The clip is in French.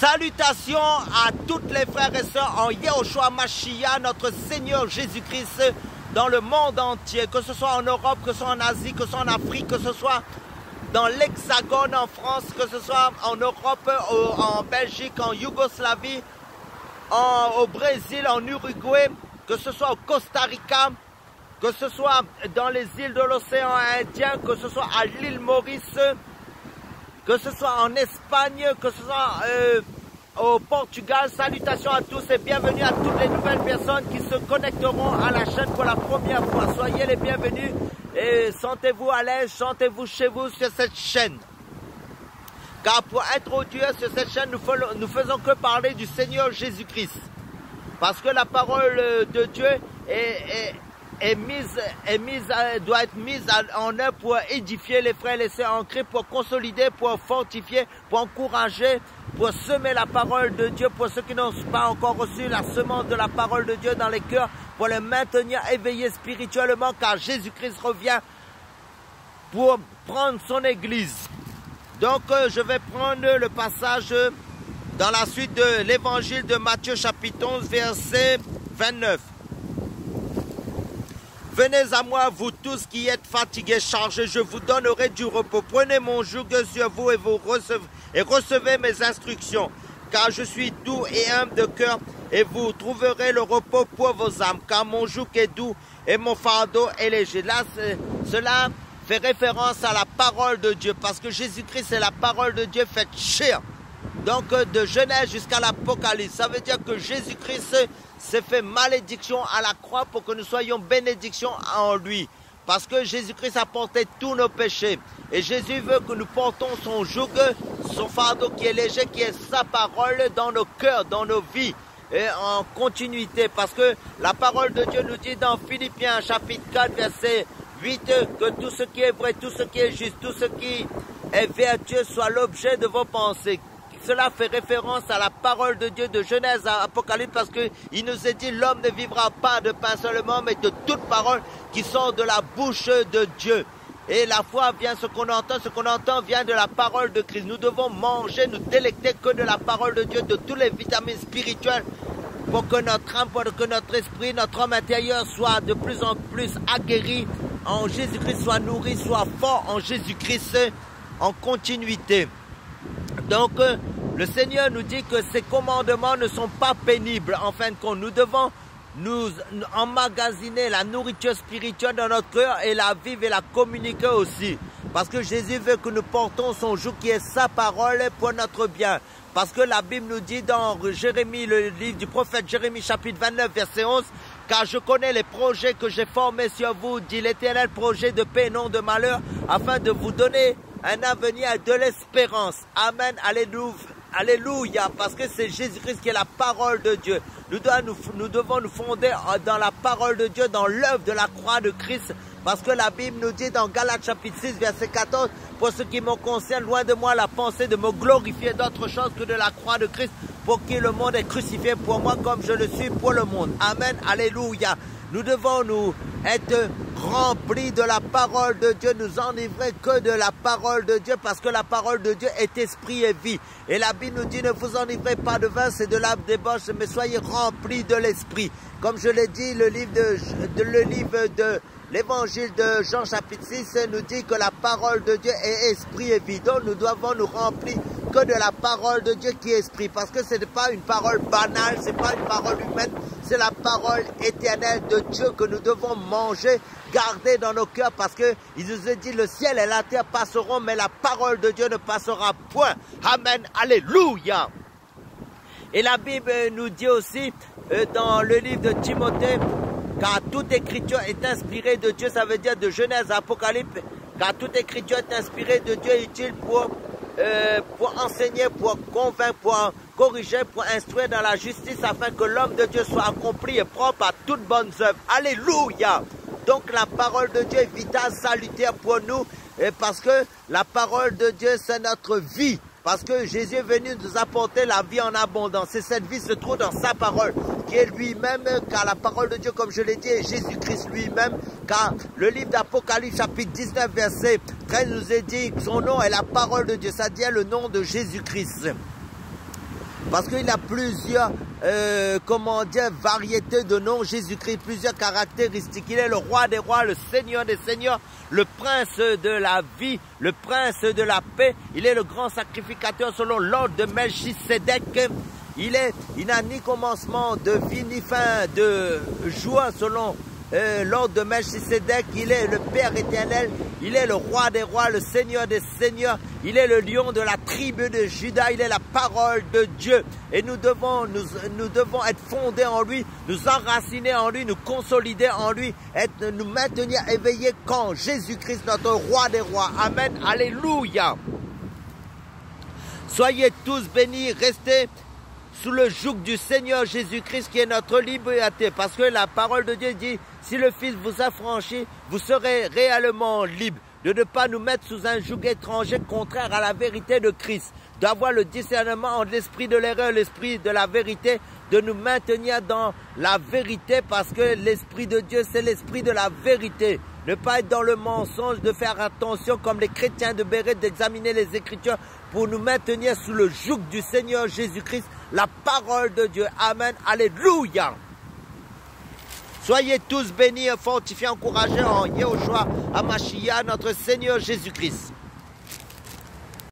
Salutations à toutes les frères et sœurs en Yehoshua Mashiach, notre Seigneur Jésus-Christ, dans le monde entier, que ce soit en Europe, que ce soit en Asie, que ce soit en Afrique, que ce soit dans l'Hexagone en France, que ce soit en Europe, en Belgique, en Yougoslavie, au Brésil, en Uruguay, que ce soit au Costa Rica, que ce soit dans les îles de l'océan Indien, que ce soit à l'île Maurice, que ce soit en Espagne, que ce soit au Portugal. Salutations à tous et bienvenue à toutes les nouvelles personnes qui se connecteront à la chaîne pour la première fois. Soyez les bienvenus et sentez-vous à l'aise, sentez-vous chez vous sur cette chaîne. Car pour introduire sur cette chaîne, nous faisons que parler du Seigneur Jésus-Christ. Parce que la parole de Dieu doit être mise en œuvre pour édifier les frères et les sœurs en Christ, pour consolider, pour fortifier, pour encourager, pour semer la parole de Dieu, pour ceux qui n'ont pas encore reçu la semence de la parole de Dieu dans les cœurs, pour les maintenir éveillés spirituellement, car Jésus-Christ revient pour prendre son église. Donc je vais prendre le passage dans la suite de l'évangile de Matthieu chapitre 11 verset 29. Venez à moi, vous tous qui êtes fatigués, chargés, je vous donnerai du repos. Prenez mon joug sur vous et recevez mes instructions. Car je suis doux et humble de cœur, et vous trouverez le repos pour vos âmes. Car mon joug est doux et mon fardeau est léger. Là, cela fait référence à la parole de Dieu, parce que Jésus-Christ est la parole de Dieu faite chair. Donc de Genèse jusqu'à l'Apocalypse, ça veut dire que Jésus-Christ s'est fait malédiction à la croix pour que nous soyons bénédiction en lui. Parce que Jésus-Christ a porté tous nos péchés. Et Jésus veut que nous portons son joug, son fardeau qui est léger, qui est sa parole dans nos cœurs, dans nos vies, et en continuité. Parce que la parole de Dieu nous dit dans Philippiens chapitre 4 verset 8 que tout ce qui est vrai, tout ce qui est juste, tout ce qui est vertueux soit l'objet de vos pensées. Cela fait référence à la parole de Dieu de Genèse à Apocalypse, parce qu'il nous est dit l'homme ne vivra pas de pain seulement, mais de toute parole qui sort de la bouche de Dieu. Et la foi vient, ce qu'on entend vient de la parole de Christ. Nous devons manger, nous délecter que de la parole de Dieu, de tous les vitamines spirituelles, pour que notre âme, pour que notre esprit, notre homme intérieur soit de plus en plus aguerri en Jésus-Christ, soit nourri, soit fort en Jésus-Christ, en continuité. Donc, le Seigneur nous dit que ces commandements ne sont pas pénibles. En fin de compte, nous devons nous emmagasiner la nourriture spirituelle dans notre cœur et la vivre et la communiquer aussi. Parce que Jésus veut que nous portons son joug qui est sa parole pour notre bien. Parce que la Bible nous dit dans Jérémie, le livre du prophète Jérémie chapitre 29 verset 11, « Car je connais les projets que j'ai formés sur vous, dit l'Éternel, projet de paix, non de malheur, afin de vous donner un avenir et de l'espérance. » Amen, alléluia. Alléluia, parce que c'est Jésus-Christ qui est la parole de Dieu. Nous devons nous fonder dans la parole de Dieu, dans l'œuvre de la croix de Christ. Parce que la Bible nous dit dans Galates chapitre 6 verset 14, « Pour ce qui me concerne, loin de moi la pensée de me glorifier d'autre chose que de la croix de Christ, pour qui le monde est crucifié pour moi comme je le suis pour le monde. » Amen, alléluia. Nous devons nous être remplis de la parole de Dieu, nous enivrer que de la parole de Dieu, parce que la parole de Dieu est esprit et vie. Et la Bible nous dit, ne vous enivrez pas de vin, c'est de la débauche, mais soyez remplis de l'esprit. Comme je l'ai dit, le livre de l'évangile de Jean chapitre 6 nous dit que la parole de Dieu est esprit et vie. Donc nous devons nous remplir que de la parole de Dieu qui est esprit. Parce que ce n'est pas une parole banale, ce n'est pas une parole humaine, c'est la parole éternelle de Dieu que nous devons manger, garder dans nos cœurs, parce qu'il nous est dit le ciel et la terre passeront, mais la parole de Dieu ne passera point. Amen, alléluia. Et la Bible nous dit aussi dans le livre de Timothée, car toute écriture est inspirée de Dieu, ça veut dire de Genèse à Apocalypse, car toute écriture est inspirée de Dieu et utile pour enseigner, pour convaincre, pour corriger, pour instruire dans la justice, afin que l'homme de Dieu soit accompli et propre à toute bonne œuvre. Alléluia! Donc la parole de Dieu est vitale, salutaire pour nous, parce que la parole de Dieu c'est notre vie. Parce que Jésus est venu nous apporter la vie en abondance. Et cette vie se trouve dans sa parole, qui est lui-même, car la parole de Dieu, comme je l'ai dit, est Jésus-Christ lui-même. Car le livre d'Apocalypse, chapitre 19, verset 13, nous est dit que son nom est la parole de Dieu. Ça dit le nom de Jésus-Christ. Parce qu'il a plusieurs, comment dire, variétés de noms. Jésus-Christ, plusieurs caractéristiques. Il est le roi des rois, le Seigneur des seigneurs, le prince de la vie, le prince de la paix. Il est le grand sacrificateur selon l'ordre de Melchisédek. Il n'a ni commencement de vie ni fin de joie selon l'ordre de Melchisédek. Il est le Père éternel, il est le roi des rois, le Seigneur des seigneurs, il est le lion de la tribu de Juda, il est la parole de Dieu. Et nous devons être fondés en lui, nous enraciner en lui, nous consolider en lui, nous maintenir éveillés quand Jésus-Christ, notre roi des rois. Amen, alléluia. Soyez tous bénis, restez sous le joug du Seigneur Jésus-Christ qui est notre liberté. Parce que la parole de Dieu dit, si le Fils vous affranchit, vous serez réellement libre. De ne pas nous mettre sous un joug étranger contraire à la vérité de Christ. D'avoir le discernement entre l'esprit de l'erreur et l'esprit de la vérité. De nous maintenir dans la vérité parce que l'esprit de Dieu c'est l'esprit de la vérité. Ne pas être dans le mensonge, de faire attention comme les chrétiens de Béret, d'examiner les Écritures pour nous maintenir sous le joug du Seigneur Jésus-Christ, la parole de Dieu. Amen, alléluia. Soyez tous bénis, fortifiés, encouragés en Yehoshua, Hamashiach, notre Seigneur Jésus-Christ.